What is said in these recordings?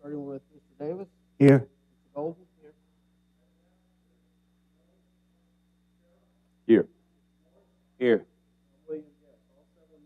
Starting with Mr. Davis. Here. Mr. Golden. Here. Here. Here. Williams, yes. All seven.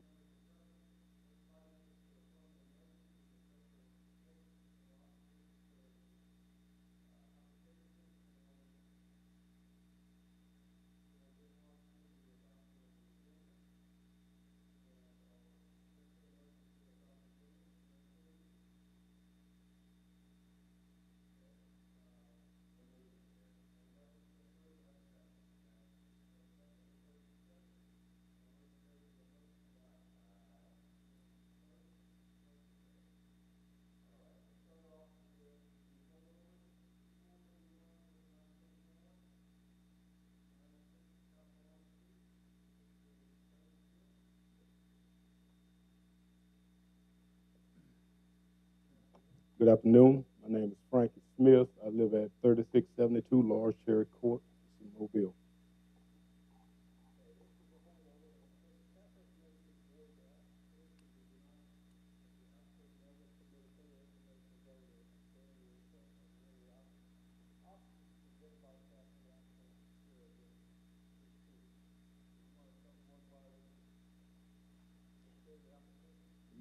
Good afternoon. My name is Frankie Smith. I live at 3672 Large Cherry Court in Mobile.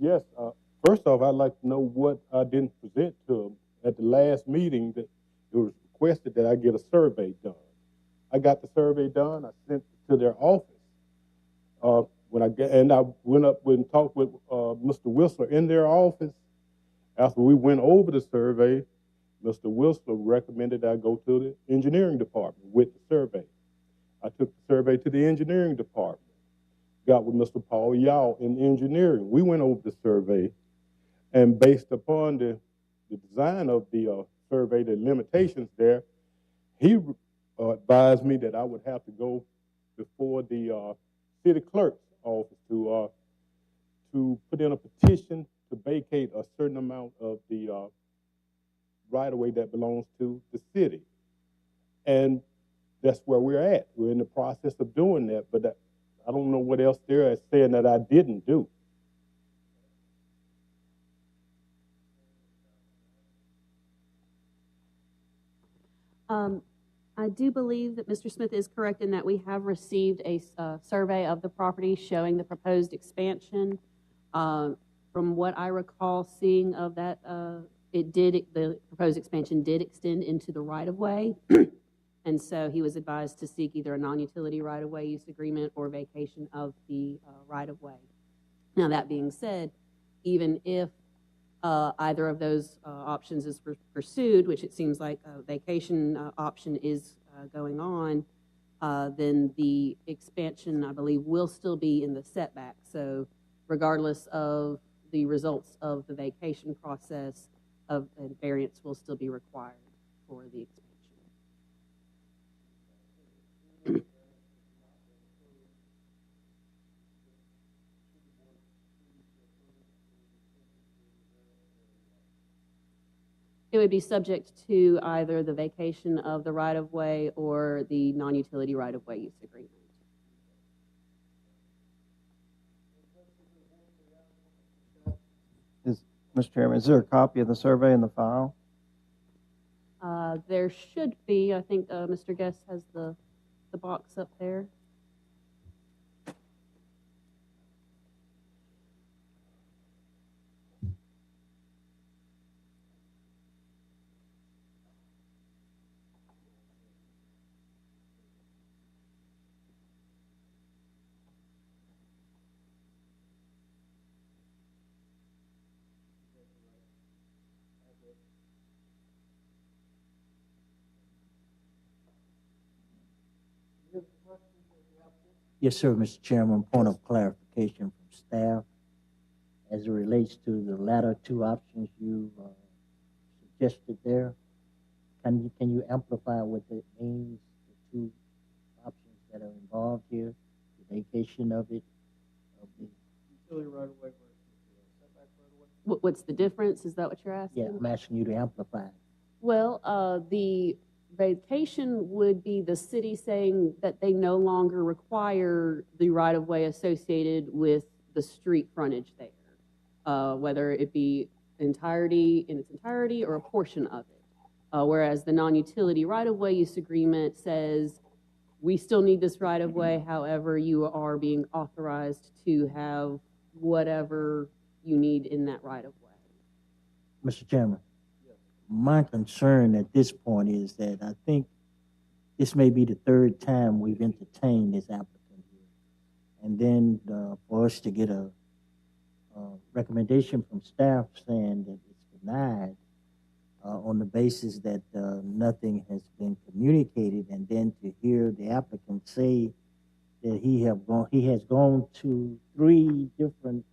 Yes. First off, I'd like to know what I didn't present to them at the last meeting. That it was requested that I get a survey done. I got the survey done. I sent it to their office. I went up and talked with Mr. Whistler in their office. After we went over the survey, Mr. Whistler recommended I go to the engineering department with the survey. I took the survey to the engineering department. Got with Mr. Paul Yao in engineering. We went over the survey, and based upon the design of the survey, the limitations there, he advised me that I would have to go before the city clerk's office to put in a petition to vacate a certain amount of the right-of-way that belongs to the city. And that's where we're at. We're in the process of doing that, but I don't know what else there is saying that I didn't do. I do believe that Mr. Smith is correct in that we have received a survey of the property showing the proposed expansion. From what I recall seeing of that, the proposed expansion did extend into the right-of-way. And so he was advised to seek either a non-utility right-of-way use agreement or vacation of the right-of-way. Now, that being said, even if either of those options is pursued, which it seems like a vacation option is going on, then the expansion, I believe, will still be in the setback. So regardless of the results of the vacation process, a variance will still be required for the expansion. It would be subject to either the vacation of the right-of-way or the non-utility right-of-way use agreement. Mr. Chairman, is there a copy of the survey in the file? There should be. I think Mr. Guest has the box up there. Yes, sir, Mr. Chairman. Point of clarification from staff as it relates to the latter two options you suggested there. Can you amplify what that means? The two options that are involved here, the vacation of it, of the Utility right-of-way versus setback right-of-way. What's the difference? Is that what you're asking? Yeah, I'm asking you to amplify it. Well, the vacation would be the city saying that they no longer require the right-of-way associated with the street frontage there, whether it be in its entirety or a portion of it. Whereas the non-utility right-of-way use agreement says, we still need this right-of-way, however, you are being authorized to have whatever you need in that right-of-way. Mr. Chairman, my concern at this point is that I think this may be the third time we've entertained this applicant here. And then for us to get a recommendation from staff saying that it's denied on the basis that nothing has been communicated, and then to hear the applicant say that he has gone to 3 different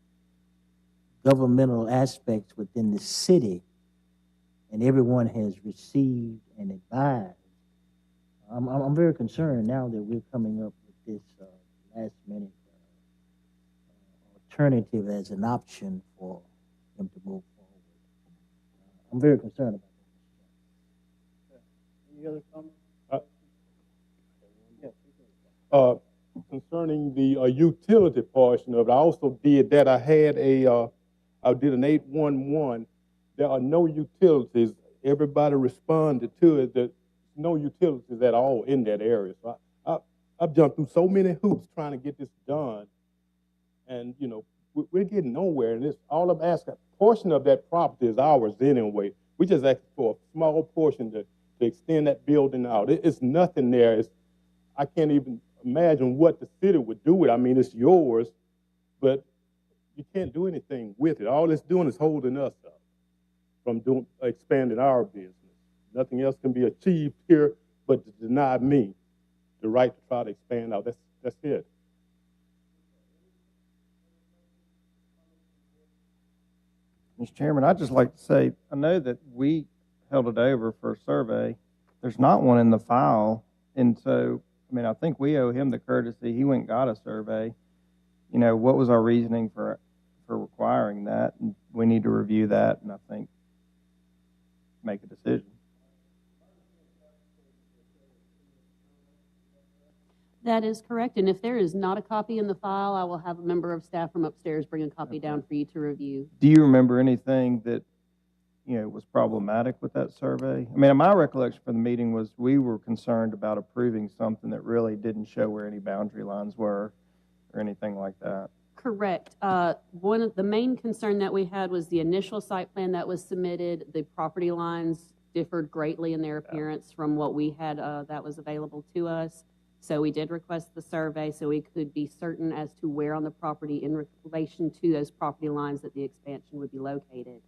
governmental aspects within the city, and everyone has received and advised. I'm very concerned now that we're coming up with this last minute alternative as an option for him to move forward. I'm very concerned about that. Any other comments? Concerning the utility portion of it, I also did that. I did an 811. There are no utilities. Everybody responded to it. There's no utilities at all in that area. So I've jumped through so many hoops trying to get this done, and you know we're getting nowhere. And this all I'm asking. A portion of that property is ours anyway. We just asked for a small portion to extend that building out. It's nothing there. I can't even imagine what the city would do with it. I mean, it's yours, but you can't do anything with it. All it's doing is holding us up from expanding our business. Nothing else can be achieved here but to deny me the right to try to expand out. That's it. Mr. Chairman, I'd just like to say, I know that we held it over for a survey. There's not one in the file, and so, I mean, I think we owe him the courtesy. He went and got a survey. You know, what was our reasoning for requiring that? And we need to review that, and I think make a decision. That is correct, and if there is not a copy in the file, I will have a member of staff from upstairs bring a copy down for you to review. Do you remember anything that, you know, was problematic with that survey? I mean, my recollection from the meeting was we were concerned about approving something that really didn't show where any boundary lines were or anything like that. Correct. One of the main concern that we had was the initial site plan that was submitted. The property lines differed greatly in their appearance from what we had that was available to us. So we did request the survey so we could be certain as to where on the property in relation to those property lines that the expansion would be located.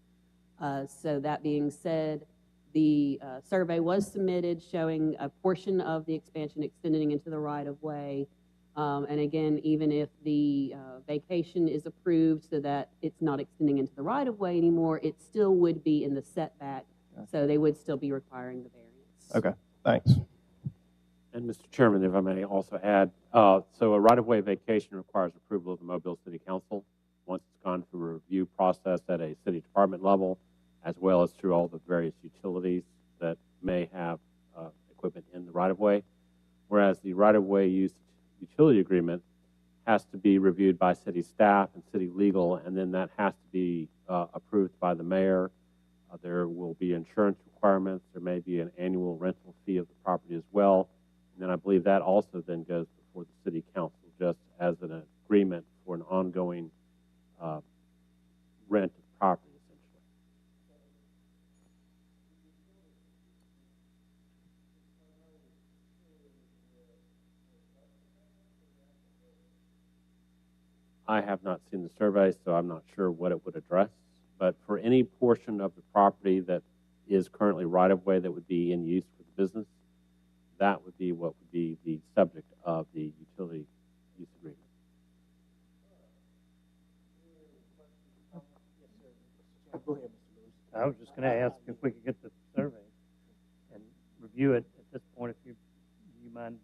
So that being said, the survey was submitted showing a portion of the expansion extending into the right-of-way. And again, even if the vacation is approved so that it's not extending into the right-of-way anymore, it still would be in the setback, so they would still be requiring the variance. Okay, thanks. And Mr. Chairman, if I may also add, so a right-of-way vacation requires approval of the Mobile City Council once it's gone through a review process at a city department level, as well as through all the various utilities that may have equipment in the right-of-way, whereas the right-of-way use utility agreement has to be reviewed by city staff and city legal, and then that has to be approved by the mayor. There will be insurance requirements. There may be an annual rental fee of the property as well. And then I believe that also then goes before the city council just as an agreement for an ongoing rent of property, essentially. I have not seen the survey, so I'm not sure what it would address. But for any portion of the property that is currently right-of-way that would be in use for the business, that would be what would be the subject of the utility use agreement. Go ahead, Mr. Lewis. I was just going to ask if we could get the survey and review it at this point. Do you mind?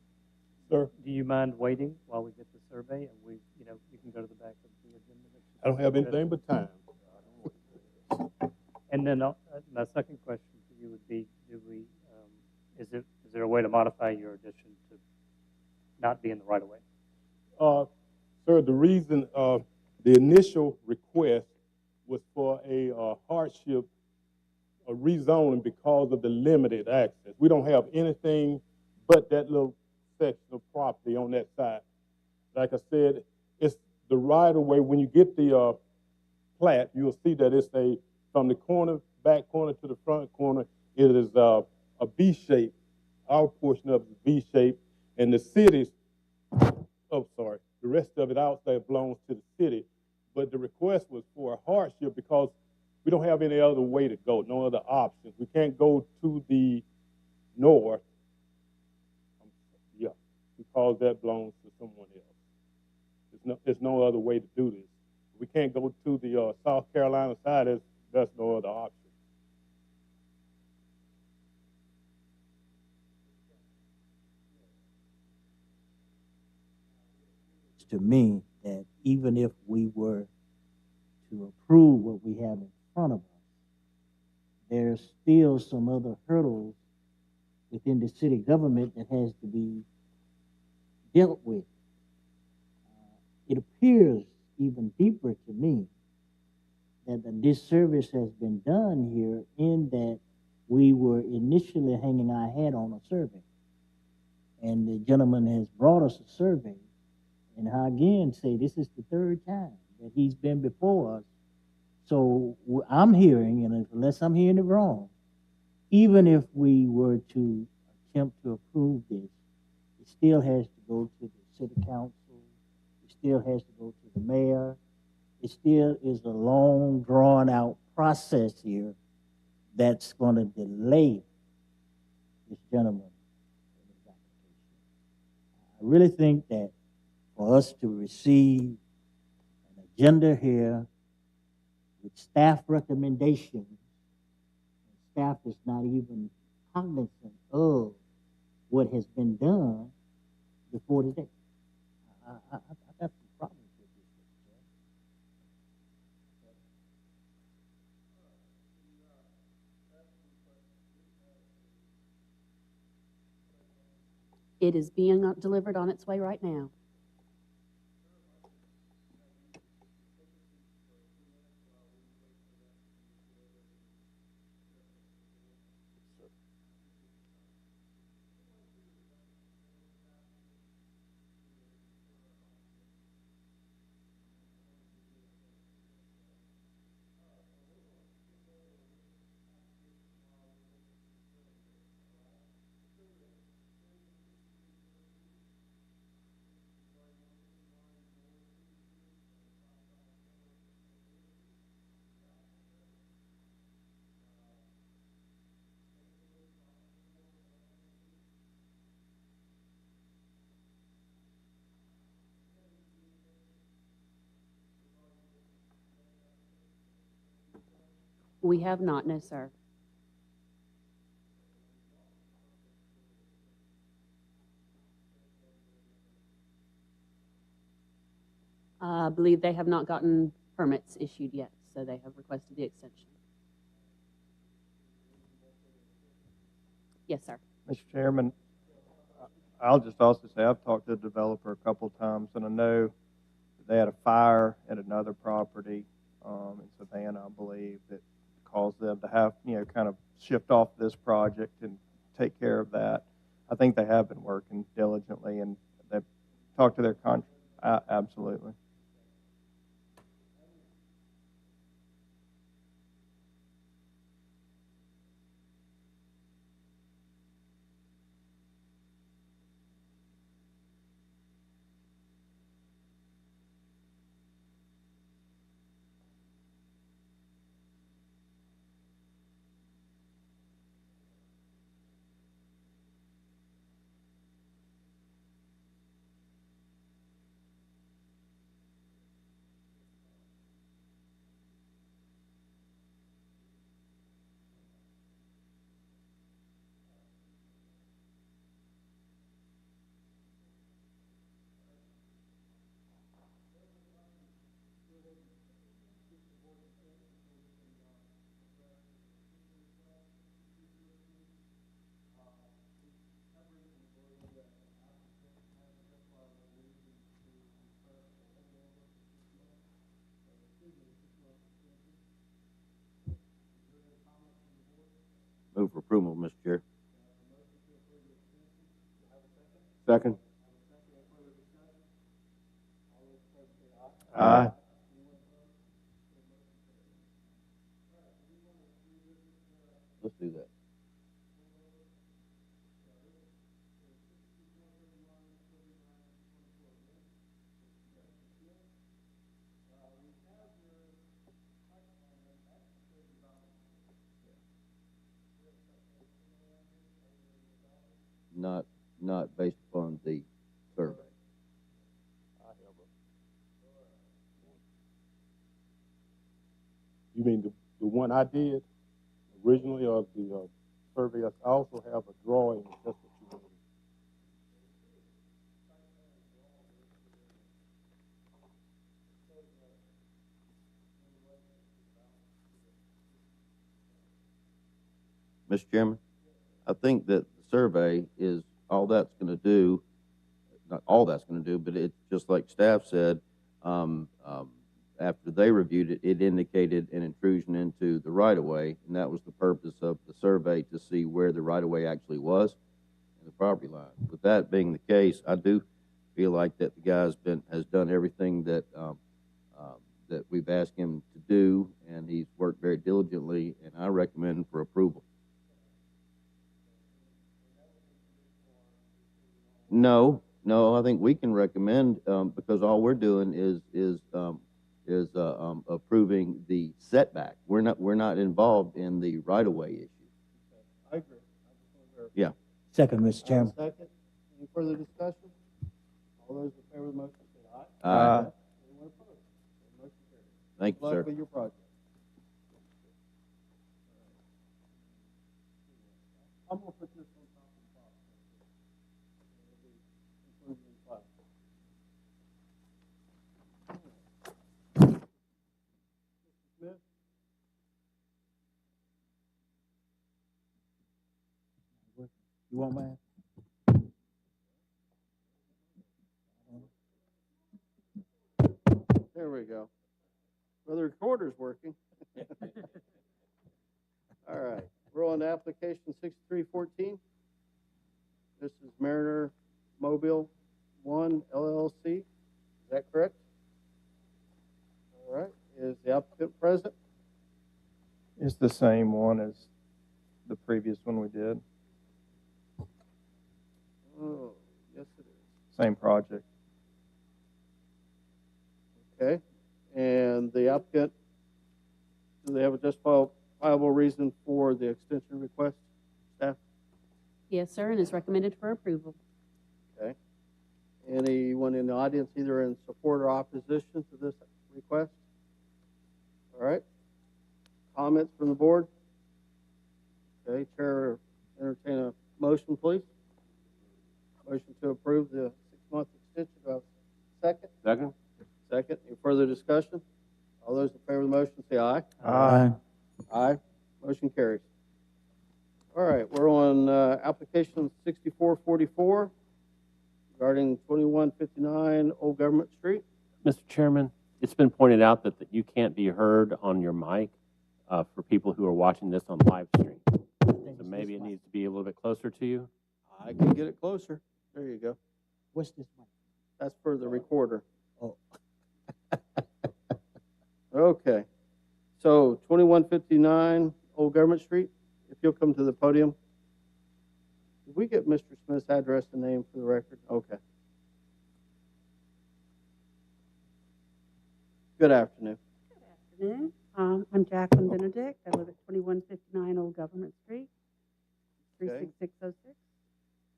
Sir? Do you mind waiting while we get the survey and we can go to the back of the agenda? I don't have anything but time. And then my second question to you would be: is there a way to modify your addition to not be in the right of way? Sir, the reason the initial request was for a hardship, a rezoning because of the limited access. We don't have anything but that little section of property on that side. Like I said, it's the right of way. When you get the plat, you'll see that it's from the corner, back corner to the front corner, it is a B shape. Our portion of it is B shape, and the city's, the rest of it outside belongs to the city. But the request was for a hardship because we don't have any other way to go, no other options. We can't go to the north, because that belongs to someone else. There's no other way to do this. We can't go to the South Carolina side. That's no other option. To me, that even if we were to approve what we have in front of us, there's still some other hurdles within the city government that has to be dealt with. It appears even deeper to me that a disservice has been done here in that we were initially hanging our hat on a survey. And the gentleman has brought us a survey. And I again say this is the third time that he's been before us. So I'm hearing, and unless I'm hearing it wrong, even if we were to attempt to approve this, it still has to go to the city council. It still has to go to the mayor. It still is a long, drawn-out process here that's going to delay this gentleman in his application. I really think that for us to receive an agenda here with staff recommendations, staff is not even cognizant of what has been done before today. I got some problems with this. It is being delivered on its way right now. We have not, no, sir. I believe they have not gotten permits issued yet, so they have requested the extension. Yes, sir. Mr. Chairman, I'll just also say I've talked to the developer a couple of times, and I know that they had a fire at another property in Savannah, I believe, that caused them to have, kind of shift off this project and take care of that. I think they have been working diligently, and they've talked to their contract. Absolutely. Second. Aye. Let's do that. Not based upon the survey. You mean the one I did originally, or the survey? I also have a drawing. If that's what you want. Mr. Chairman, I think that the survey is all that's going to do, not all that's going to do, but it's just like staff said, after they reviewed it, it indicated an intrusion into the right-of-way, and that was the purpose of the survey, to see where the right-of-way actually was in the property line. With that being the case, I do feel like that the guy's has done everything that that we've asked him to do, and he's worked very diligently, and I recommend for approval. No, I think we can recommend, because all we're doing is approving the setback. We're not involved in the right-of-way issue. I agree. Yeah. Second, Mr. Chairman. Second. Any further discussion? All those in favor of the motion say aye. Aye. Anyone opposed? The motion carries. Thank Good you, sir. luck with your project. I'm going to put this on top of the file. It'll be included in the file. Mr. Smith? You want mine? There we go. Well, the recorder's working. All right, we're on to application 6314. This is Mariner Mobile 1 LLC. Is that correct? All right, is the applicant present? It's the same one as the previous one we did. Oh, yes it is. Same project. Okay, and the applicant, do they have a justifiable reason for the extension request, staff? Yes, sir, and is recommended for approval. Okay. Anyone in the audience either in support or opposition to this request? All right. Comments from the board? Okay, Chair, entertain a motion, please. Motion to approve the 6-month extension. Do I have a second? Second. Second. Any further discussion? All those in favor of the motion say aye. Aye. Aye. Motion carries. All right, we're on application 6444 regarding 2159 Old Government Street. Mr. Chairman, it's been pointed out that you can't be heard on your mic for people who are watching this on live stream. So maybe it needs to be a little bit closer to you. I can get it closer. There you go. What's this one? That's for the recorder. Oh. Okay. So 2159 Old Government Street, if you'll come to the podium. Did we get Mr. Smith's address and name for the record? Okay. Good afternoon. Good afternoon. I'm Jacqueline Benedict. I live at 2159 Old Government Street, 36606.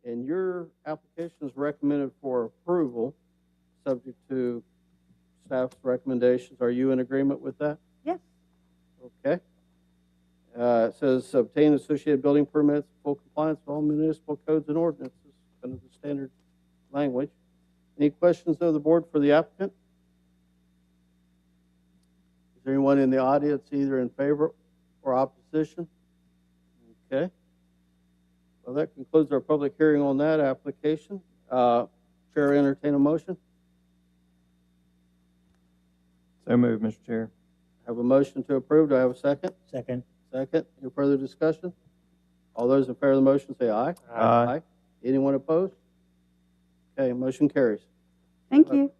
And your application is recommended for approval, subject to staff's recommendations. Are you in agreement with that? Yes. Okay. It says obtain associated building permits, full compliance with all municipal codes and ordinances, kind of the standard language. Any questions of the board for the applicant? Is there anyone in the audience either in favor or opposition? Okay. Well, that concludes our public hearing on that application. Chair, entertain a motion. So moved, Mr. Chair. Have a motion to approve. Do I have a second? Second. Second. Any further discussion? All those in favor of the motion say aye. Aye. Anyone opposed? Okay, motion carries. Thank you.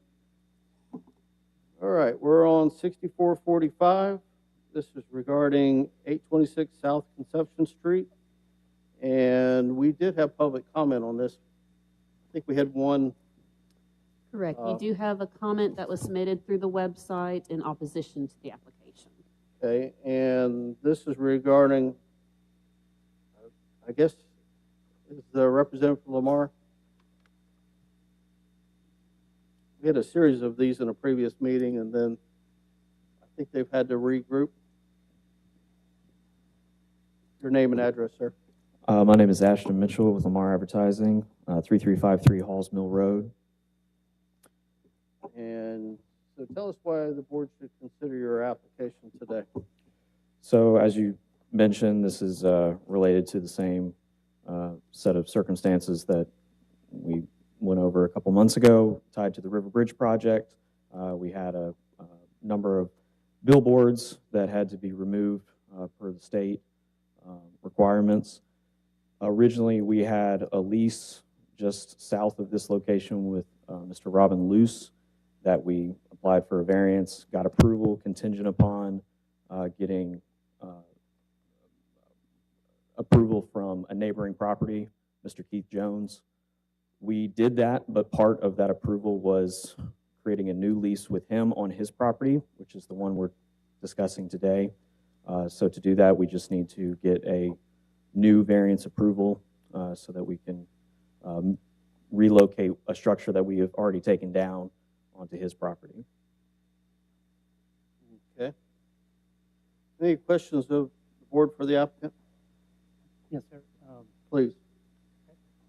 All right, we're on 6445. This is regarding 826 South Conception Street. And we did have public comment on this. I think we had one. Correct. You do have a comment that was submitted through the website in opposition to the application. Okay, and this is regarding, I guess, is the representative from Lamar? We had a series of these in a previous meeting, and then I think they've had to regroup. Your name and address, sir. My name is Ashton Mitchell with Lamar Advertising, 3353 Halls Mill Road. And so tell us why the board should consider your application today. So as you mentioned, this is related to the same set of circumstances that we went over a couple months ago, tied to the River Bridge project. We had a number of billboards that had to be removed per the state requirements. Originally, we had a lease just south of this location with Mr. Robin Luce that we applied for a variance, got approval contingent upon getting approval from a neighboring property, Mr. Keith Jones. We did that, but part of that approval was creating a new lease with him on his property, which is the one we're discussing today. So to do that, we just need to get a new variance approval so that we can relocate a structure that we have already taken down onto his property. Okay. Any questions of the board for the applicant? Yes, sir. Please.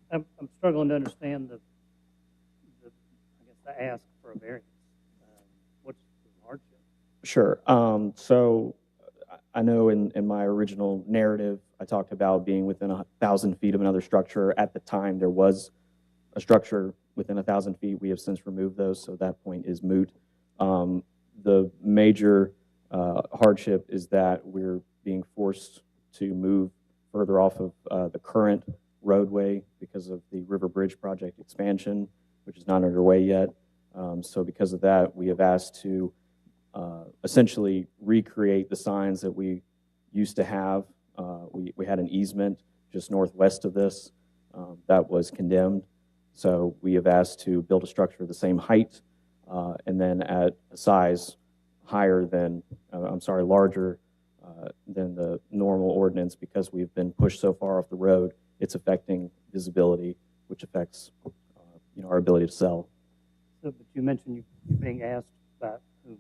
I'm struggling to understand the ask for a variance. What's the hardship? Sure. So I know in my original narrative, I talked about being within 1,000 feet of another structure. At the time, there was a structure within 1,000 feet. We have since removed those, so that point is moot. The major hardship is that we're being forced to move further off of the current roadway because of the River Bridge project expansion, which is not underway yet. So because of that, we have asked to essentially recreate the signs that we used to have. We had an easement just northwest of this that was condemned. So we have asked to build a structure the same height and then at a size higher than, larger than the normal ordinance because we've been pushed so far off the road. It's affecting visibility, which affects our ability to sell. So, but you mentioned you're being asked by whom?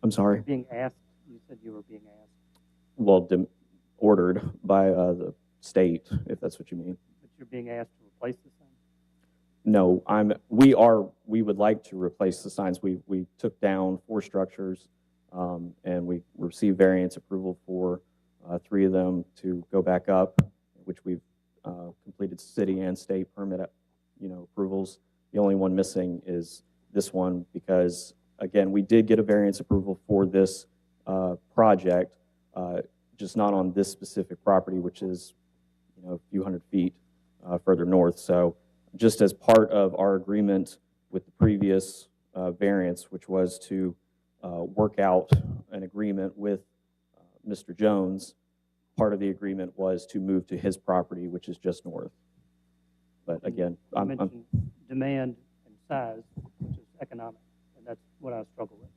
I'm sorry? You're being asked, you said you were being asked. Well, ordered by the state, if that's what you mean. But you're being asked to replace the sign? No, we would like to replace the signs. We took down 4 structures and we received variance approval for 3 of them to go back up, which we've completed city and state permit approvals. The only one missing is this one because, again, we did get a variance approval for this project, just not on this specific property, which is a few hundred feet further north. So just as part of our agreement with the previous variance, which was to work out an agreement with Mr. Jones, part of the agreement was to move to his property, which is just north. But again, you mentioned demand and size, which is economic, and that's what I struggle with.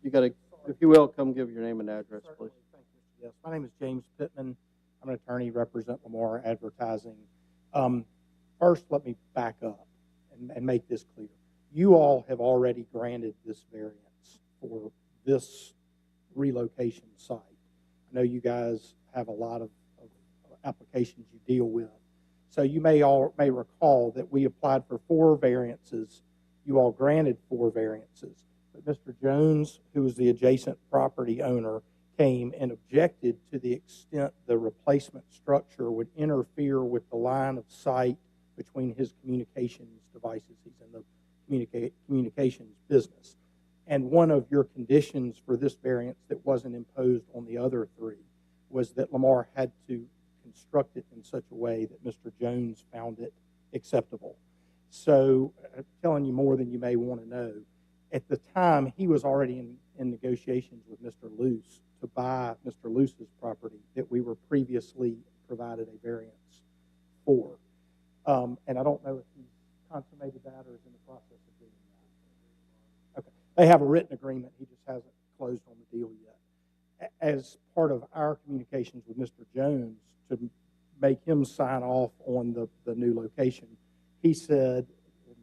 You got to, if you will, come give your name and address, please. Thank you. Yes, my name is James Pittman. I'm an attorney, represent Lamar Advertising. First, let me back up and make this clear. You all have already granted this variance for this relocation site. I know you guys have a lot of applications you deal with. So you may recall that we applied for 4 variances. You all granted 4 variances. But Mr. Jones, who was the adjacent property owner, came and objected to the extent the replacement structure would interfere with the line of sight between his communications devices. He's in the communications business. And one of your conditions for this variance that wasn't imposed on the other 3 was that Lamar had to construct it in such a way that Mr. Jones found it acceptable. So, telling you more than you may want to know, at the time, he was already in negotiations with Mr. Luce to buy Mr. Luce's property that we were previously provided a variance for. And I don't know if he's consummated that or is in the process of doing that. Okay. They have a written agreement. He just hasn't closed on the deal yet. As part of our communications with Mr. Jones to make him sign off on the new location, he said, and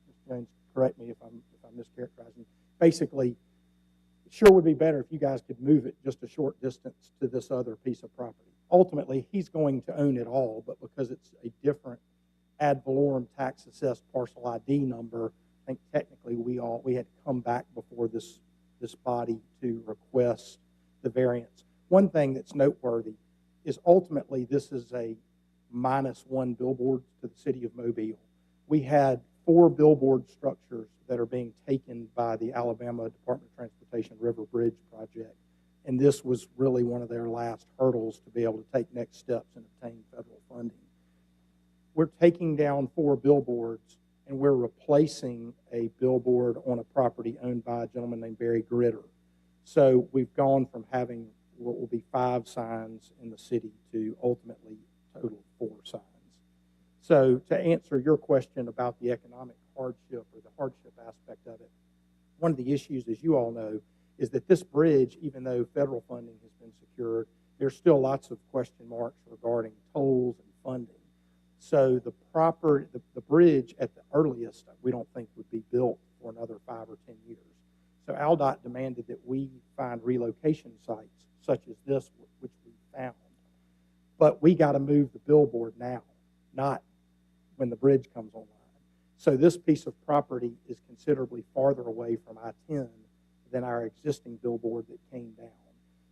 Mr. Jones, correct me if I'm mischaracterizing, basically, it sure would be better if you guys could move it just a short distance to this other piece of property. Ultimately, he's going to own it all, but because it's a different ad valorem tax assessed parcel ID number, I think technically we had to come back before this body to request the variance. One thing that's noteworthy is ultimately this is a -1 billboard to the city of Mobile. We had 4 billboard structures that are being taken by the Alabama Department of Transportation River Bridge project, and this was really one of their last hurdles to be able to take next steps and obtain federal funding. We're taking down 4 billboards, and we're replacing a billboard on a property owned by a gentleman named Barry Gritter. So we've gone from having what will be 5 signs in the city to ultimately total 4 signs. So to answer your question about the economic hardship or the hardship aspect of it, one of the issues, as you all know, is that this bridge, even though federal funding has been secured, there's still lots of question marks regarding tolls and funding. So the bridge at the earliest, we don't think would be built for another 5 or 10 years. So ALDOT demanded that we find relocation sites such as this, which we found. But we got to move the billboard now, not when the bridge comes online. So this piece of property is considerably farther away from I-10 than our existing billboard that came down.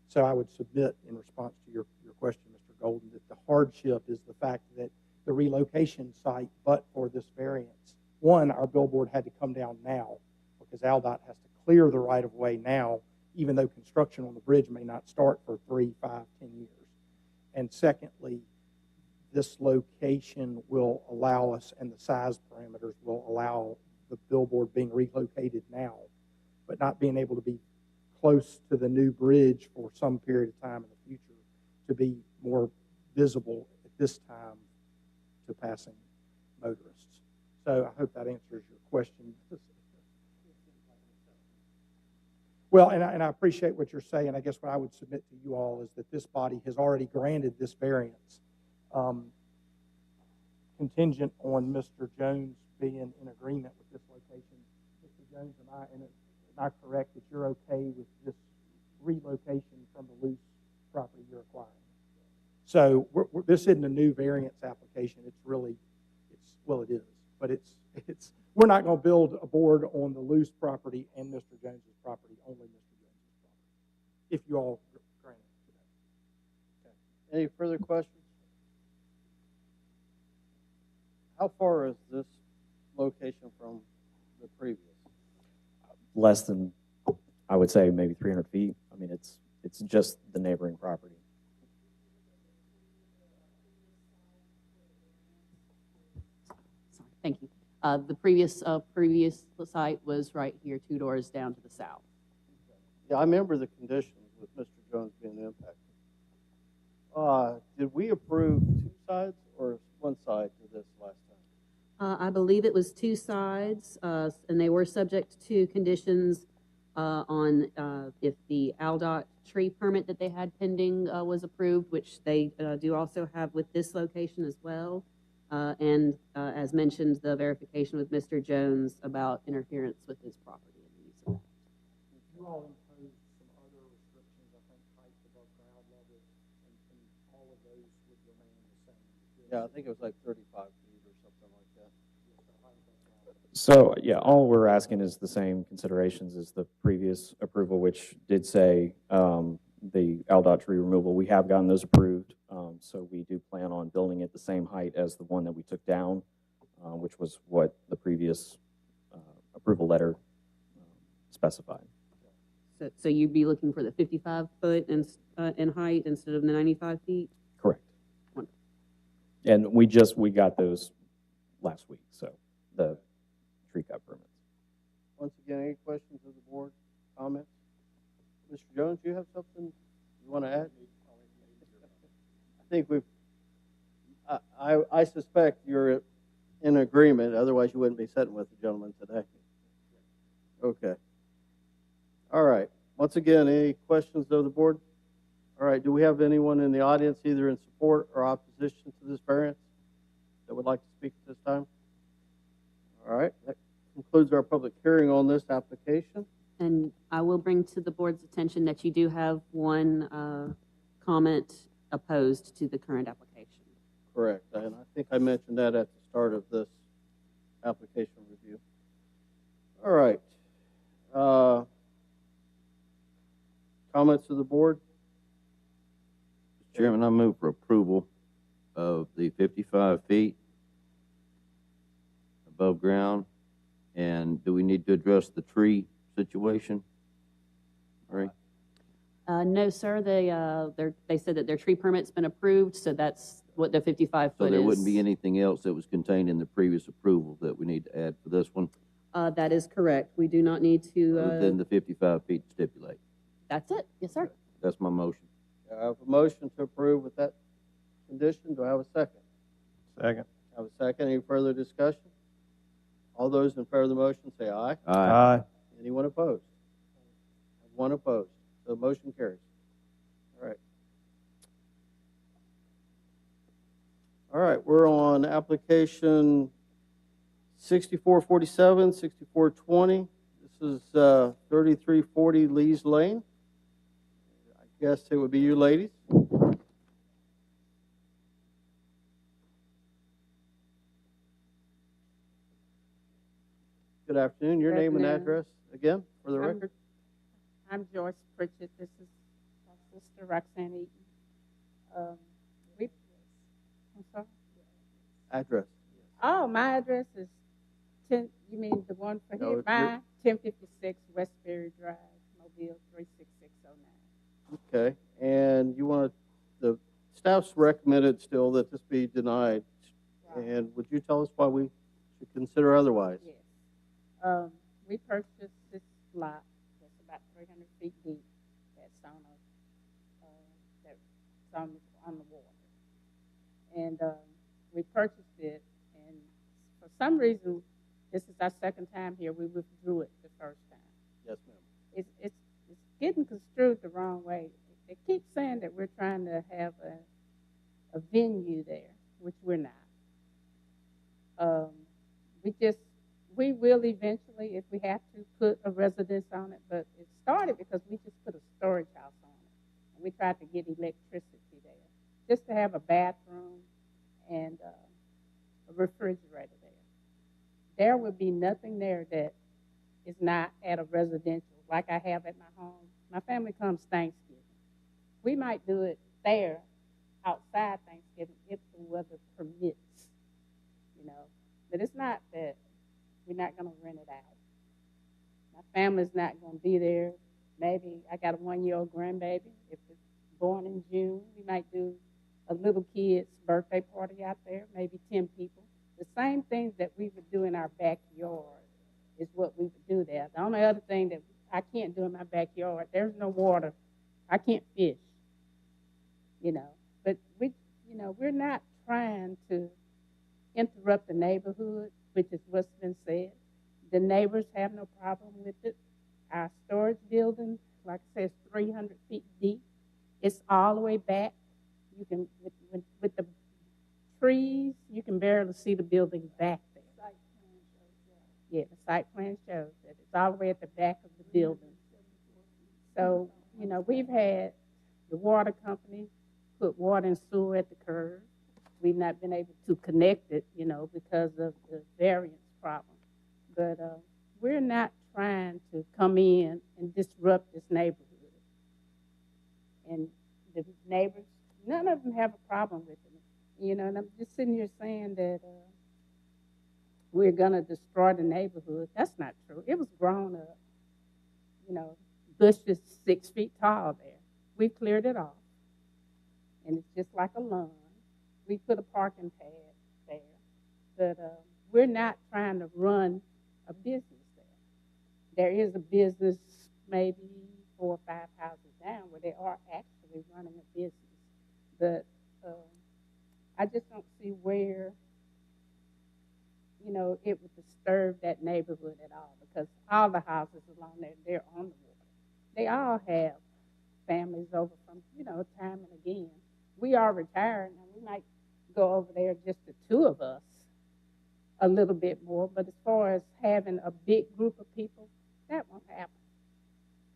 So I would submit in response to your question, Mr. Golden, that the hardship is the fact that the relocation site, but for this variance, one, our billboard had to come down now because ALDOT has to clear the right-of-way now, even though construction on the bridge may not start for 3, 5, 10 years. And secondly, this location will allow us, and the size parameters will allow the billboard being relocated now, but not being able to be close to the new bridge for some period of time in the future to be more visible at this time to passing motorists. So I hope that answers your question. Well, and I appreciate what you're saying. I guess what I would submit to you all is that this body has already granted this variance, contingent on Mr. Jones being in agreement with this location. Mr. Jones, am I correct that you're okay with this relocation from the loose property you're acquiring? So this isn't a new variance application. It is, but we're not going to build a board on the loose property and Mr. Jones's property, only Mr. Jones's property, if you all grant it today. Okay. Any further questions? How far is this location from the previous? Less than, I would say, maybe 300 feet. I mean, it's just the neighboring property. Sorry, thank you. The previous site was right here, 2 doors down to the south. Yeah, I remember the conditions with Mr. Jones being impacted. Did we approve 2 sides or 1 side to this last time? I believe it was 2 sides, and they were subject to conditions on if the ALDOT tree permit that they had pending was approved, which they do also have with this location as well. And as mentioned, the verification with Mr. Jones about interference with his property. You all imposed some other restrictions, I think height above ground level, and all of those would remain the same. Yeah, I think it was like 35 feet or something like that. So, yeah, all we're asking is the same considerations as the previous approval, which did say the ALDOT tree removal. We have gotten those approved, so we do plan on building it the same height as the one that we took down, which was what the previous approval letter specified. So you'd be looking for the 55 foot in height instead of the 95 feet? Correct. And we got those last week, so the tree cut permits. Once again, any questions of the board, comments? Mr. Jones, you have something you want to add? I think I suspect you're in agreement, otherwise you wouldn't be sitting with the gentleman today. Okay. All right. Once again, any questions of the board? All right. Do we have anyone in the audience either in support or opposition to this variance that would like to speak at this time? All right. That concludes our public hearing on this application. And I will bring to the board's attention that you do have one comment opposed to the current application. Correct. And I think I mentioned that at the start of this application review. All right. Comments of the board? Mr. Chairman, I move for approval of the 55 feet above ground. And do we need to address the tree situation? All right. No, sir. They said that their tree permit's been approved, so that's what the 55 foot So is. there wouldn't be anything else that was contained in the previous approval that we need to add for this one? That is correct. We do not need to. Other than the 55 feet stipulate. That's it. Yes, sir. That's my motion. I have a motion to approve with that condition. Do I have a second? Second. I have a second. Any further discussion? All those in favor of the motion say aye. Aye. Anyone opposed? One opposed. So the motion carries. All right. All right, we're on application 6447, 6420. This is 3340 Lee's Lane. I guess it would be you ladies. Good afternoon. Your Good name and afternoon. address again for the record? I'm Joyce Pritchett. This is my sister, Roxanne Eaton. I'm sorry? Address. Oh, my address is 10, you mean the one for No, here? it's Mine, 1056 Westbury Drive, Mobile 36609. Okay, and you want the staff's recommended still that this be denied. Right. And would you tell us why we should consider otherwise? Yes. We purchased this lot that's about 300 feet deep that's on the water. And we purchased it, and for some reason, this is our second time here, we withdrew it the first time. Yes, ma'am. It's getting construed the wrong way. They keep saying that we're trying to have a venue there, which we're not. We will eventually, if we have to, put a residence on it, but it started because we just put a storage house on it. And we tried to get electricity there, just to have a bathroom and a refrigerator there. There would be nothing there that is not at a residential, like I have at my home. My family comes Thanksgiving. We might do it there, outside Thanksgiving, if the weather permits, you know. But it's not that we're not going to rent it out. My family's not going to be there. Maybe I got a 1-year-old grandbaby. If it's born in June, we might do a little kid's birthday party out there, maybe 10 people. The same things that we would do in our backyard is what we would do there. The only other thing that I can't do in my backyard, there's no water. I can't fish, you know. But we're not trying to interrupt the neighborhood, which is what's been said. The neighbors have no problem with it. Our storage building, like I said, is 300 feet deep. It's all the way back. You can, with the trees, you can barely see the building back there. Yeah, the site plan shows that it's all the way at the back of the building. So, we've had the water company put water and sewer at the curb. We've not been able to connect it, because of the variance problem. But we're not trying to come in and disrupt this neighborhood. And the neighbors, none of them have a problem with it. And I'm just sitting here saying that we're going to destroy the neighborhood. That's not true. It was grown up. Bushes 6 feet tall there. We cleared it off. And it's just like a lawn. we put a parking pad there, but we're not trying to run a business there. There is a business maybe 4 or 5 houses down where they are actually running a business, but I just don't see where, it would disturb that neighborhood at all, because all the houses along there, they're on the water. They all have families over from, time and again. We are retired, and we might go over there, just the two of us, a little bit more, but as far as having a big group of people, that won't happen.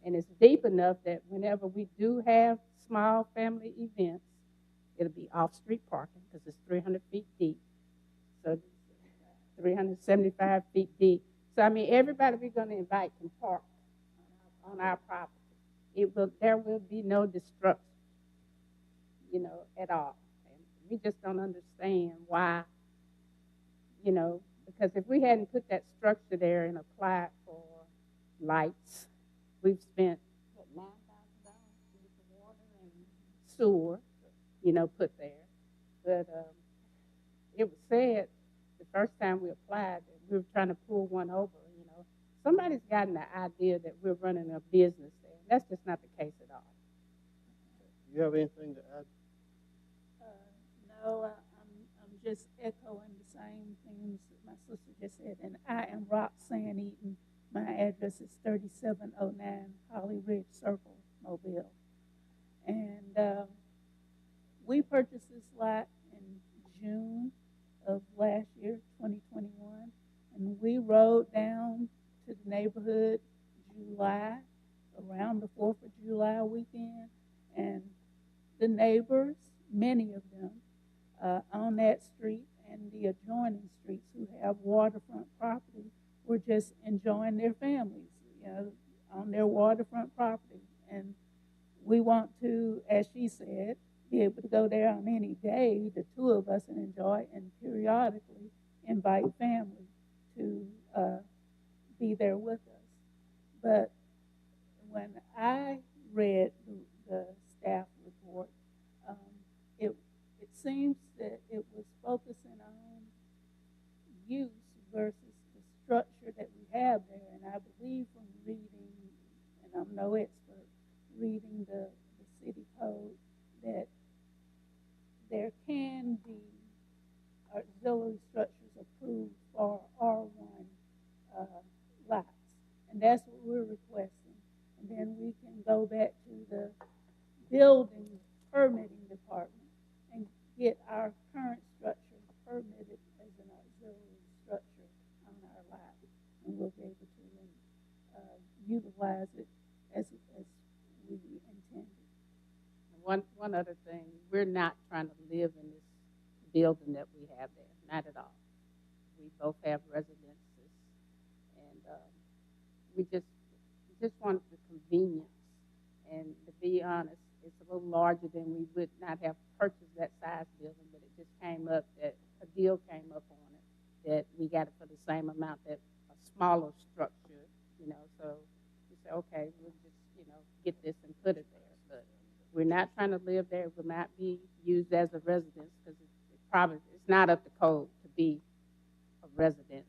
And it's deep enough that whenever we do have small family events, it'll be off-street parking, because it's 300 feet deep. So 375 feet deep. So, everybody we're going to invite can park on our property. There will be no destruction, at all. And we just don't understand why, because if we hadn't put that structure there and applied for lights, we've spent, $9,000 for water and sewer, put there. But it was said the first time we applied that we were trying to pull one over, Somebody's gotten the idea that we're running a business there. That's just not the case at all. Do you have anything to add? No, I'm just echoing the same things that my sister just said. And I am Roxanne Eaton. My address is 3709 Holly Ridge Circle, Mobile. And we purchased this lot in June of last year, 2021. And we rode down to the neighborhood July, around the 4th of July weekend. And the neighbors, many of them, on that street and the adjoining streets who have waterfront property were just enjoying their families, on their waterfront property. And we want to, as she said, be able to go there on any day, the two of us, and enjoy, and periodically invite family to be there with us. But when I read the staff report, it seems that it was focusing on use versus the structure that we have there. And I believe from reading, and I'm no expert, reading the city code, that there can be auxiliary structures approved for R1 lots. And that's what we're requesting. And then we can go back to the building permitting department and get our current structure permitted as an auxiliary structure on our lot. And we'll be able to utilize it as we intended. One other thing, we're not trying to live in this building that we have there, not at all. We both have residences, and we just wanted the convenience. And to be honest, it's a little larger than we would not have purchased that size building, but it just came up that a deal came up on it that we got it for the same amount that a smaller structure, So we said, okay, we'll just, get this and put it there. But we're not trying to live there. It will not be used as a residence, because it's not up to code to be a residence,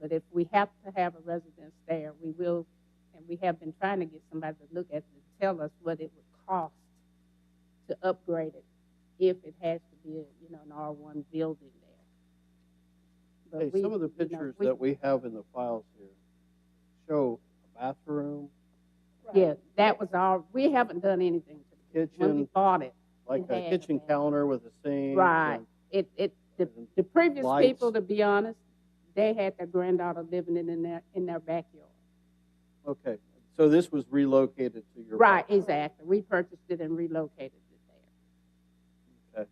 But if we have to have a residence there, we will, and we have been trying to get somebody to look at it and tell us what it would cost to upgrade it if it has to be, an R1 building there. But Hey, some of the pictures that we have in the files here show a bathroom. Right. Yeah, that was all. We haven't done anything to it. When we Kitchen, bought it. like a kitchen counter with a sink. Right. and- The previous lights. people, to be honest, they had their granddaughter living in their backyard. Okay, so this was relocated to your. Right, property. exactly. We purchased it and relocated it there. Okay.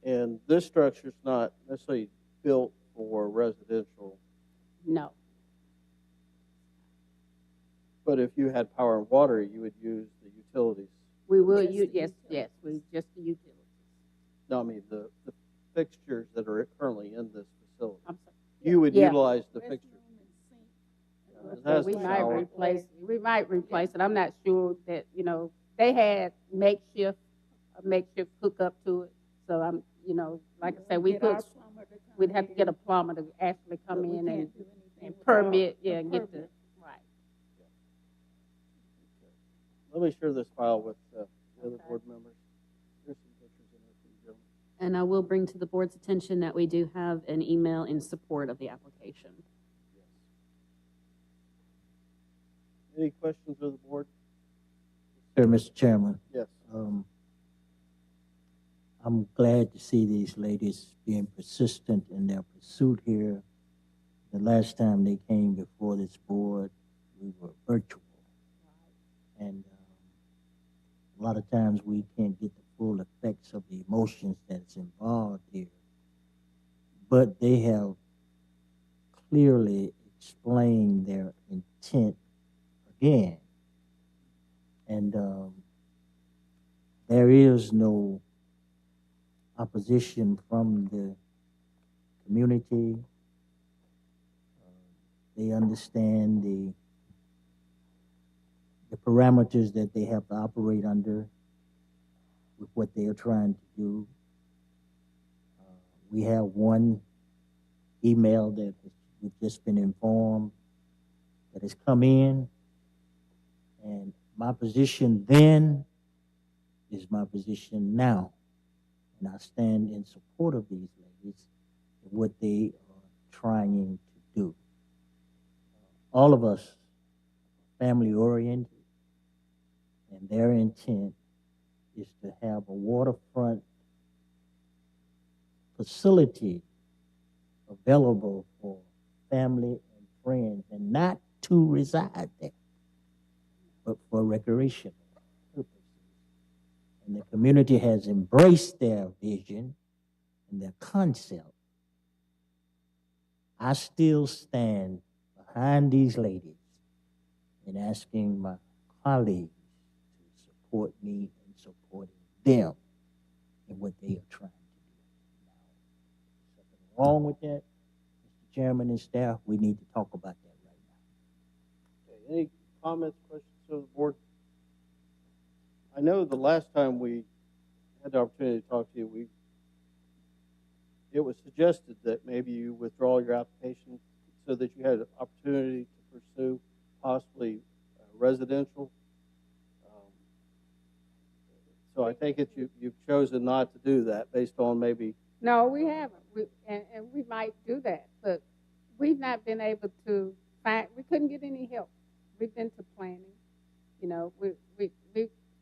And this structure's not necessarily built for residential, No. but if you had power and water, you would use the utilities. We will Yes, use, the yes, we just the utilities. No, I mean, the fixtures that are currently in this facility. I'm sorry. You would Yeah. utilize the Restroom fixtures. and sink. It has We the might shower. replace it. I'm not sure that, they had a makeshift hookup to it. So I'm, like I said, Get our plumber to come we'd have to in, get a plumber to actually but come we in can't and do anything and without permit, a get the, permit. right. Let me share this file with the other Okay. board members. There's some pictures in there for you, gentlemen. And I will bring to the board's attention that we do have an email in support of the application. Yes. Any questions of the board? Sir, Mr. Chairman, Yes. I'm glad to see these ladies being persistent in their pursuit here. The last time they came before this board, we were virtual. And a lot of times we can't get the full effects of the emotions that's involved here. But they have clearly explained their intent again. And there is no opposition from the community. They understand the parameters that they have to operate under with what they are trying to do. We have one email that we've just been informed that has come in, and my position then is my position now. And I stand in support of these ladies and what they are trying to do. All of us are family oriented, and their intent is to have a waterfront facility available for family and friends, and not to reside there, but for recreational purposes. And the community has embraced their vision and their concept. I still stand behind these ladies in asking my colleagues to support me in supporting them in what they are trying to do. Now, something wrong with that, Mr. Chairman and staff, we need to talk about that right now. Okay. Any comments, questions of the board? I know the last time we had the opportunity to talk to you, it was suggested that maybe you withdraw your application so that you had an opportunity to pursue possibly residential. So I take it you've chosen not to do that based on maybe. No, we haven't. And we might do that, but we've not been able to we couldn't get any help. We've been to planning.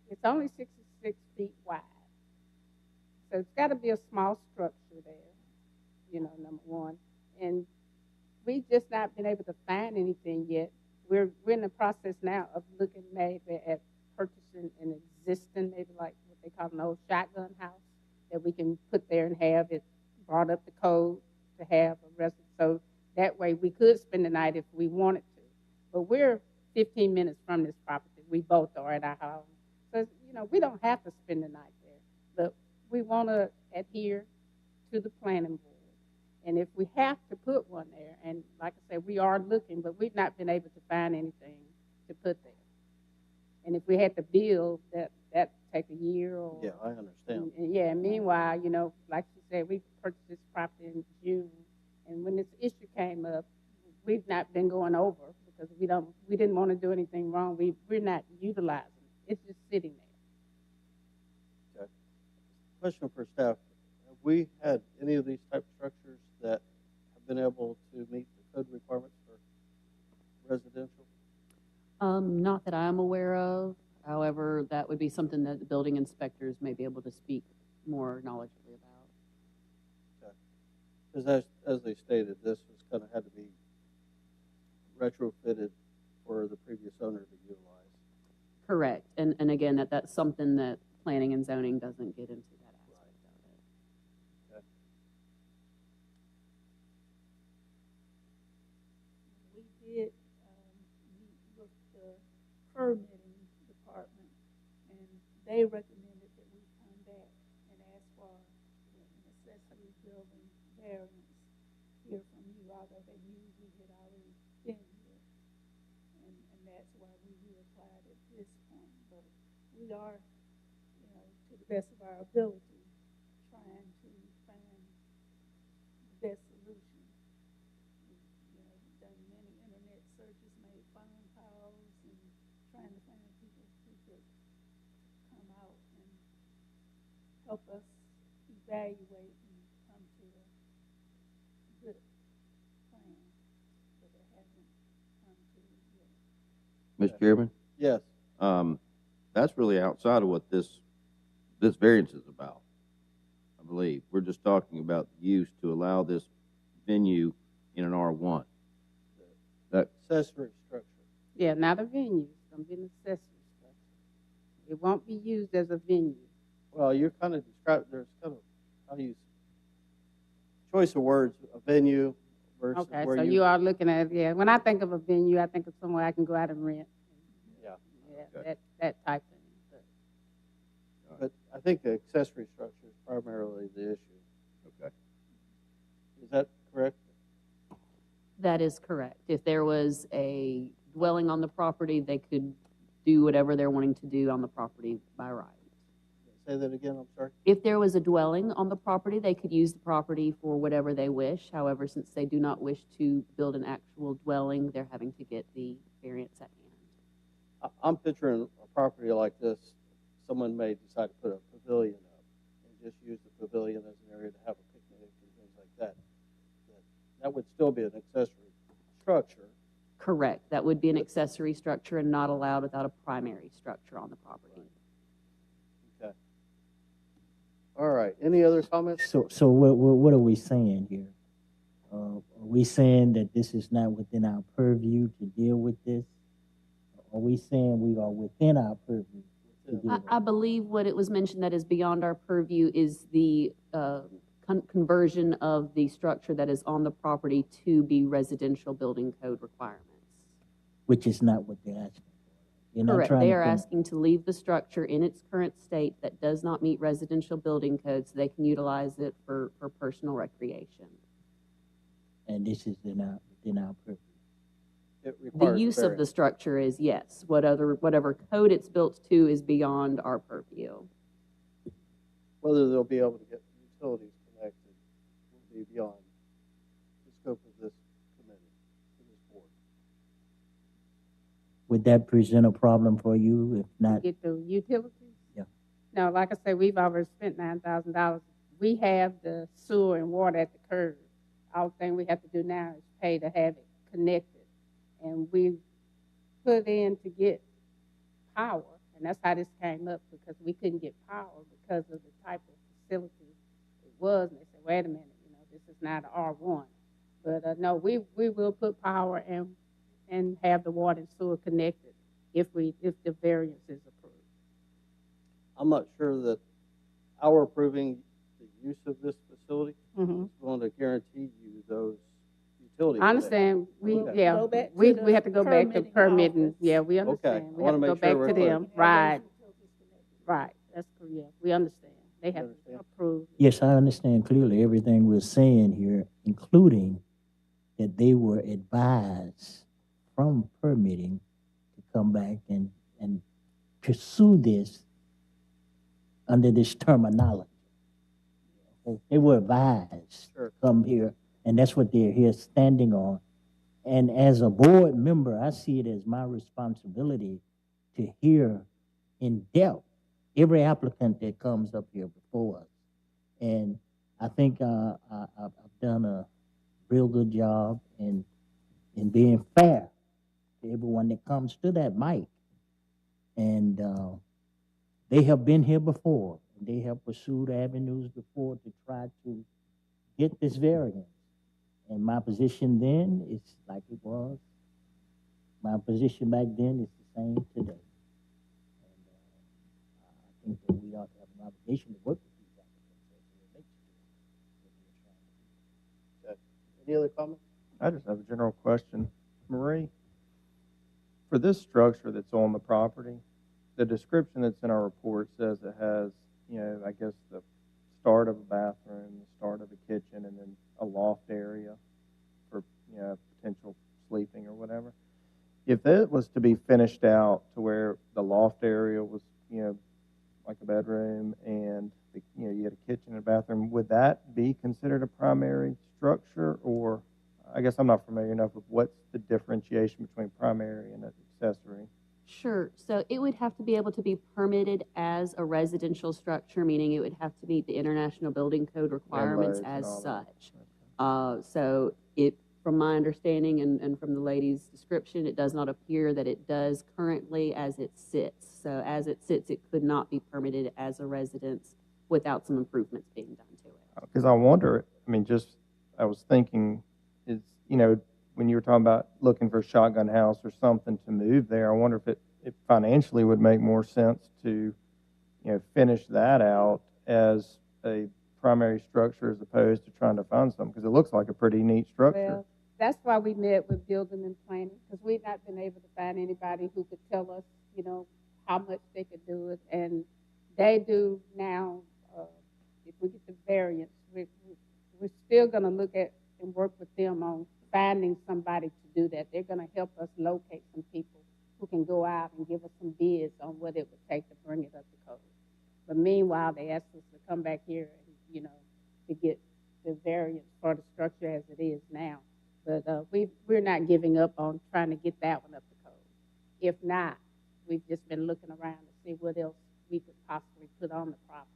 It's only 66 feet wide. So it's got to be a small structure there, number one. And we've just not been able to find anything yet. We're in the process now of looking maybe at purchasing an existing, maybe like what they call an old shotgun house that we can put there and have it brought up the code to have a resident. So that way we could spend the night if we wanted to. But we're 15 minutes from this property. We both are at our home. So, we don't have to spend the night there. But we want to adhere to the planning board. And if we have to put one there, and like I said, we are looking, but we've not been able to find anything to put there. And if we had to build, that'd take a year or. Yeah, I understand. And meanwhile, like you said, we purchased this property in June, and when this issue came up, we've not been going over because we didn't want to do anything wrong. We're not utilizing it. It's just sitting there. Okay. Question for staff. Have we had any of these type of structures that have been able to meet the code requirements for residential? Not that I'm aware of. However, that would be something that the building inspectors may be able to speak more knowledgeably about. Okay. Because as they stated, this was kind of had to be retrofitted for the previous owner to utilize. Correct. And again, that's something that planning and zoning doesn't get into that aspect of it. Okay. We did meet with the permitting department, and they recommended that we come back and ask for an accessory building variance here from you, although they knew we had already been here. And that's why we reapplied at this point. But we are, to the best of our ability, trying help us evaluate and come to a good plan, but it hasn't come to it yet. Mr. Chairman, Yes. that's really outside of what this variance is about, I believe. We're just talking about the use to allow this venue in an R1. That, Accessory structure. Yeah, not a venue. It's going to be an accessory structure. It won't be used as a venue. Well, you're kind of describing, there's kind of, how do you, choice of words, a venue versus Okay, where so you are looking at, yeah, when I think of a venue, I think of somewhere I can go out and rent. Yeah. Yeah, Okay. that type thing. But I think the accessory structure is primarily the issue. okay. Is that correct? That is correct. If there was a dwelling on the property, they could do whatever they're wanting to do on the property by right. Say that again, I'm sorry. If there was a dwelling on the property, they could use the property for whatever they wish. However, since they do not wish to build an actual dwelling, they're having to get the variance at hand. I'm picturing a property like this, someone may decide to put a pavilion up and just use the pavilion as an area to have a picnic and things like that. That would still be an accessory structure. Correct. That would be an accessory structure and not allowed without a primary structure on the property. Okay. All right. Any other comments? So what are we saying here? Are we saying that this is not within our purview to deal with this? Are we saying we are within our purview to deal with I believe what it was mentioned that is beyond our purview is the conversion of the structure that is on the property to be residential building code requirements. which is not what they're asking for? You're not Correct. trying They to are con- asking to leave the structure in its current state that does not meet residential building codes so they can utilize it for personal recreation. and this is within our purview. It The requires use of the variance. structure is yes. Whatever code it's built to is beyond our purview. Whether they'll be able to get utilities connected will be beyond the scope of this committee, of this board. Would that present a problem for you? If not, Get the utilities? Yeah. No, like I said, we've already spent $9,000. We have the sewer and water at the curb. All thing we have to do now is pay to have it connected. And we put in to get power, and that's how this came up, because we couldn't get power because of the type of facility it was. And they said, wait a minute, this is not an R1. But no, we will put power and have the water and sewer connected if the variance is approved. I'm not sure that our approving the use of this facility Mm-hmm. is going to guarantee you those utility I understand. Okay. Yeah, Go back to we the have to go back to permitting permitting. office. Yeah, we understand. Okay. I We wanna have to go make sure back we're to clear. them. Right, Connected. right. That's correct. Yeah, we understand. They have understand? to approve. yes, I understand clearly everything we're saying here, including that they were advised from permitting to come back and pursue this under this terminology. They were advised Sure. to come here, and that's what they're here standing on. And as a board member, I see it as my responsibility to hear in depth every applicant that comes up here before us. And I think I've done a real good job in being fair to everyone that comes to that mic. And they have been here before. And they have pursued avenues before to try to get this variance. And my position then is like it was. My position back then is the same today. And I think that we ought to have an obligation to work with these applicants as it relates to what we're trying to do. Any other comments? I just have a general question. Marie, for this structure that's on the property, the description that's in our report says it has, I guess the start of a bathroom, the start of a kitchen, and then a loft area for, potential sleeping or whatever. If it was to be finished out to where the loft area was, like a bedroom and, you had a kitchen and a bathroom, would that be considered a primary structure? Or I guess I'm not familiar enough with what's the differentiation between primary and accessory. Sure. So it would have to be able to be permitted as a residential structure, meaning it would have to meet the International Building Code requirements loads and as all that. such. So it, from my understanding and from the lady's description, it does not appear that it does currently as it sits. So as it sits, it could not be permitted as a residence without some improvements being done to it. Because I wonder, I mean, I was thinking, is, you know, when you were talking about looking for a shotgun house or something to move there, I wonder if it financially would make more sense to, you know, finish that out as a primary structure as opposed to trying to find something, because it looks like a pretty neat structure. Well, that's why we met with building and planning, because we've not been able to find anybody who could tell us, you know, how much they could do it. And they do now, if we get the variance, we're still going to look at and work with them on finding somebody to do that. They're going to help us locate some people who can go out and give us some bids on what it would take to bring it up to code. But meanwhile, they asked us to come back here and, you know, to get the variance for the structure as it is now. But we're not giving up on trying to get that one up to code. If not, we've just been looking around to see what else we could possibly put on the property.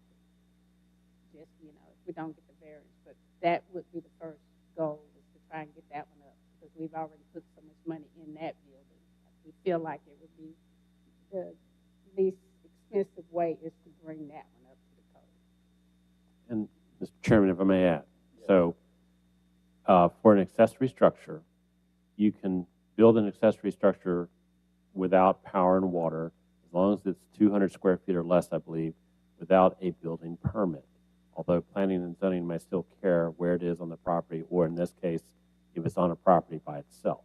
Just, you know, if we don't get the variance. But that would be the first goal, is to try and get that one up, because we've already put so much money in that building. We feel like it would be the least expensive way is to bring that one up to the code. And Mr. Chairman, if I may add, so for an accessory structure, you can build an accessory structure without power and water, as long as it's 200 square feet or less, I believe, without a building permit. Although planning and zoning may still care where it is on the property, or in this case, if it's on a property by itself.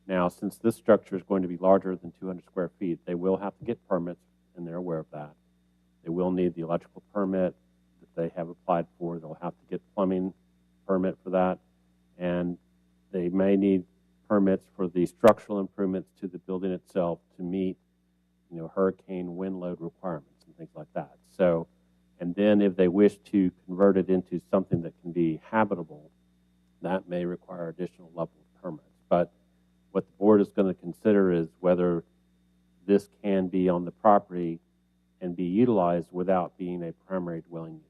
Now, since this structure is going to be larger than 200 square feet, they will have to get permits, and they're aware of that. They will need the electrical permit that they have applied for. They'll have to get plumbing permit for that, and they may need permits for the structural improvements to the building itself to meet, you know, hurricane wind load requirements and things like that. So, and then if they wish to convert it into something that can be habitable, that may require additional level of permits. But what the board is going to consider is whether this can be on the property and be utilized without being a primary dwelling unit.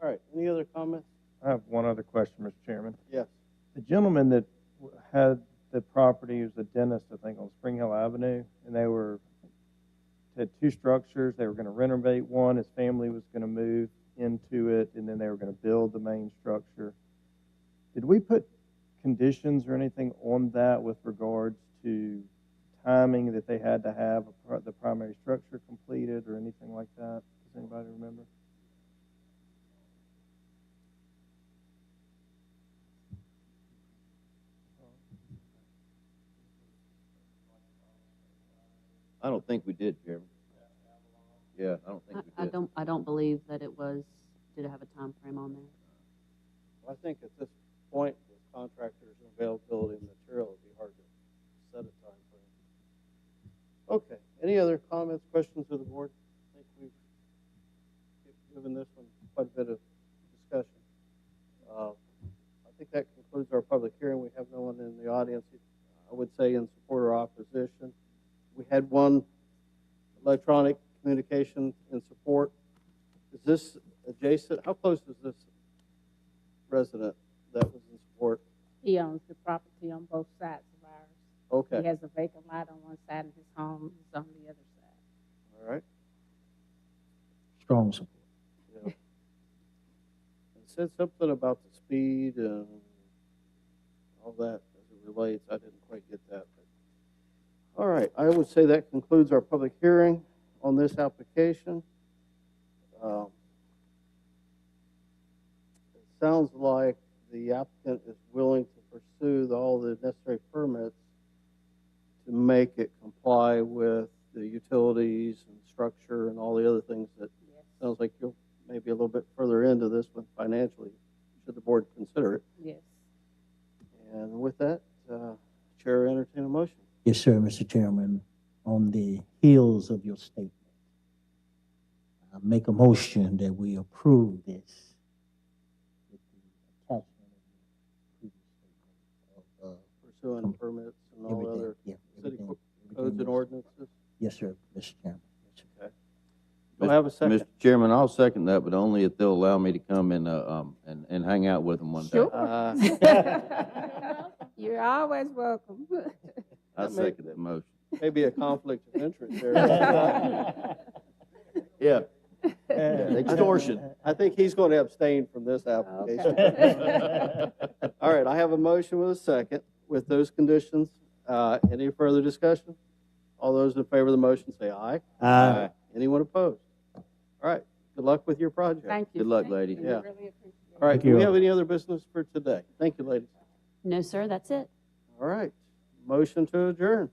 All right, any other comments? I have one other question, Mr. Chairman. Yes. The gentleman that had the property, he was a dentist, I think, on Spring Hill Avenue, and they had two structures. They were going to renovate one. His family was going to move into it, and then they were going to build the main structure. Did we put conditions or anything on that with regards to timing that they had to have the primary structure completed or anything like that? Does anybody remember? I don't think we did, Chairman. Yeah, I don't think we did. I don't believe that it was. Did it have a time frame on there? Well, I think at this point, with contractors and availability of material, it'd be hard to set a time frame. Okay, any other comments, questions of the board? I think we've given this one quite a bit of discussion. I think that concludes our public hearing. We have no one in the audience, I would say, in support or opposition. We had one electronic communication in support. Is this adjacent? How close is this resident that was in support? He owns the property on both sides of ours. Okay. He has a vacant lot on one side and his home is on the other side. All right. Strong support. Yeah. It said something about the speed and all that as it relates. I didn't quite get that. But all right. I would say that concludes our public hearing on this application. It sounds like the applicant is willing to pursue all the necessary permits to make it comply with the utilities and structure and all the other things that sounds like you'll maybe a little bit further into this one financially, should the board consider it. Yes. And with that, Chair, entertain a motion. Yes, sir, Mr. Chairman. On the heels of your statement, I make a motion that we approve this with the attachment of the previous statement of Pursuing permits and and all Everything, other yeah, city everything- codes everything and is- ordinances? Yes, sir, Mr. Chairman. Yes, sir. Okay. Do I have a second? Mr. Chairman, I'll second that, but only if they'll allow me to come and hang out with them one day. Sure. You're always welcome. I That may- second the motion. Maybe a conflict of interest there. Yeah. Extortion. I think he's going to abstain from this application. All right, I have a motion with a second with those conditions. Any further discussion? All those in favor of the motion say aye. Aye. Anyone opposed? All right, good luck with your project. Thank you. Good luck, lady. We Yeah. really appreciate it. All right, Thank do we you. have any other business for today? Thank you, ladies. No, sir, that's it. All right, motion to adjourn.